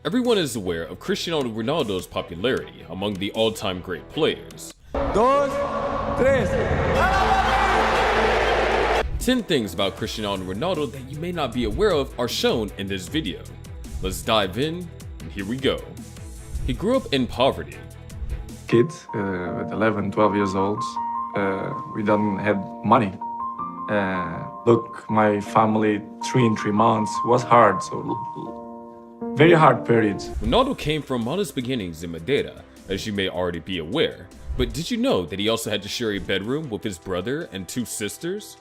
Everyone is aware of Cristiano Ronaldo's popularity among the all-time great players. 10 things about Cristiano Ronaldo that you may not be aware of are shown in this video. Let's dive in, and here we go. He grew up in poverty. Kids, with 11, 12 years old, we don't have money. Look, my family, 3 in 3 months was hard, so very hard periods. Ronaldo came from modest beginnings in Madeira, as you may already be aware. But did you know that he also had to share a bedroom with his brother and 2 sisters?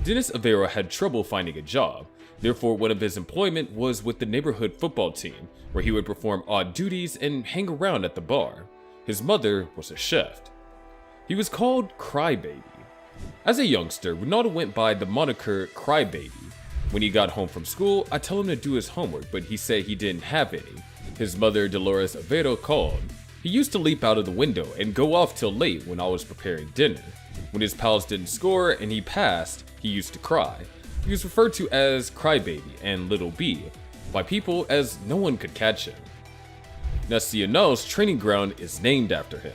Dennis Aveiro had trouble finding a job, therefore one of his employment was with the neighborhood football team, where he would perform odd duties and hang around at the bar. His mother was a chef. He was called Crybaby. As a youngster, Ronaldo went by the moniker Crybaby. When he got home from school, I told him to do his homework, but he said he didn't have any. His mother, Dolores Aveiro, called. He used to leap out of the window and go off till late when I was preparing dinner. When his pals didn't score and he passed, he used to cry. He was referred to as Crybaby and Little B by people as no one could catch him. Nacional's training ground is named after him.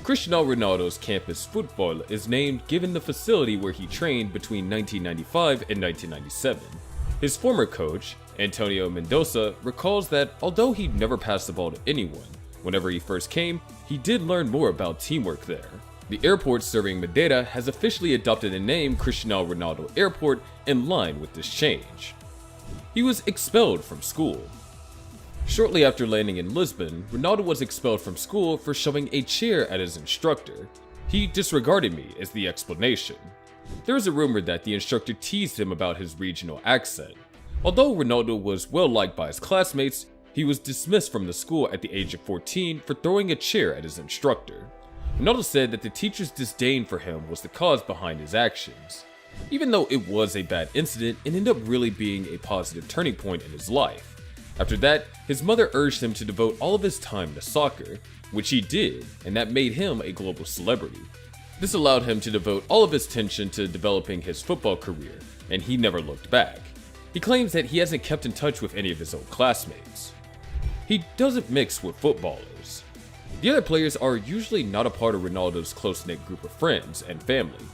Cristiano Ronaldo's campus football is named given the facility where he trained between 1995 and 1997. His former coach, Antonio Mendoza, recalls that although he never passed the ball to anyone, whenever he first came, he did learn more about teamwork there. The airport serving Madeira has officially adopted the name Cristiano Ronaldo Airport in line with this change. He was expelled from school. Shortly after landing in Lisbon, Ronaldo was expelled from school for shoving a chair at his instructor. He disregarded me as the explanation. There is a rumor that the instructor teased him about his regional accent. Although Ronaldo was well liked by his classmates, he was dismissed from the school at the age of 14 for throwing a chair at his instructor. Ronaldo said that the teacher's disdain for him was the cause behind his actions. Even though it was a bad incident, it ended up really being a positive turning point in his life. After that, his mother urged him to devote all of his time to soccer, which he did, and that made him a global celebrity. This allowed him to devote all of his attention to developing his football career, and he never looked back. He claims that he hasn't kept in touch with any of his old classmates. He doesn't mix with footballers. The other players are usually not a part of Ronaldo's close-knit group of friends and family.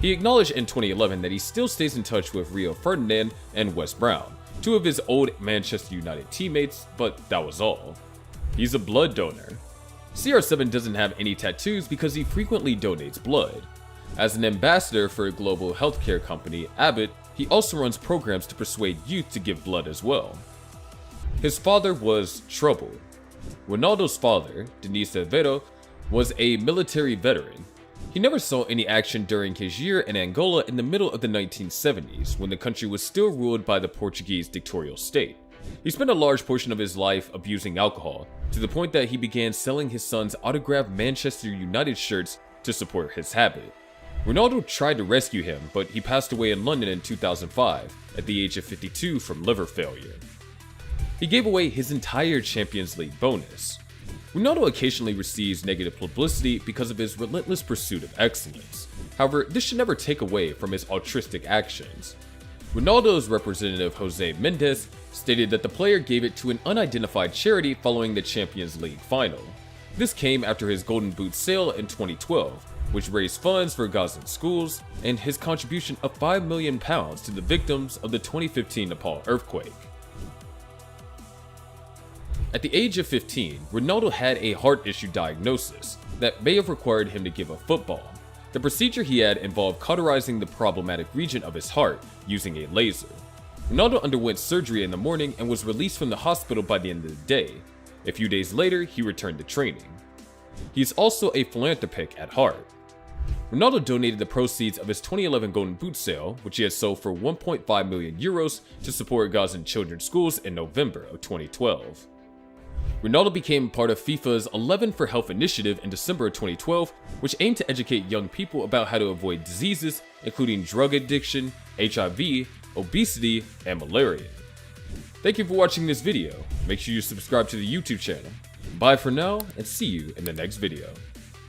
He acknowledged in 2011 that he still stays in touch with Rio Ferdinand and Wes Brown, 2 of his old Manchester United teammates, but that was all. He's a blood donor. CR7 doesn't have any tattoos because he frequently donates blood. As an ambassador for a global healthcare company, Abbott, he also runs programs to persuade youth to give blood as well. His father was trouble. Ronaldo's father, Denis Aveiro, was a military veteran. He never saw any action during his year in Angola in the middle of the 1970s, when the country was still ruled by the Portuguese dictatorial state. He spent a large portion of his life abusing alcohol, to the point that he began selling his son's autographed Manchester United shirts to support his habit. Ronaldo tried to rescue him, but he passed away in London in 2005, at the age of 52 from liver failure. He gave away his entire Champions League bonus. Ronaldo occasionally receives negative publicity because of his relentless pursuit of excellence. However, this should never take away from his altruistic actions. Ronaldo's representative Jose Mendes stated that the player gave it to an unidentified charity following the Champions League final. This came after his Golden Boot sale in 2012, which raised funds for Gazan schools, and his contribution of £5 million to the victims of the 2015 Nepal earthquake. At the age of 15, Ronaldo had a heart issue diagnosis that may have required him to give up football. The procedure he had involved cauterizing the problematic region of his heart using a laser. Ronaldo underwent surgery in the morning and was released from the hospital by the end of the day. A few days later, he returned to training. He is also a philanthropic at heart. Ronaldo donated the proceeds of his 2011 Golden Boot sale, which he had sold for €1.5 million, to support Gazan children's schools in November of 2012. Ronaldo became part of FIFA's 11 for Health initiative in December of 2012, which aimed to educate young people about how to avoid diseases including drug addiction, HIV, obesity, and malaria. Thank you for watching this video. Make sure you subscribe to the YouTube channel. Bye for now, and see you in the next video.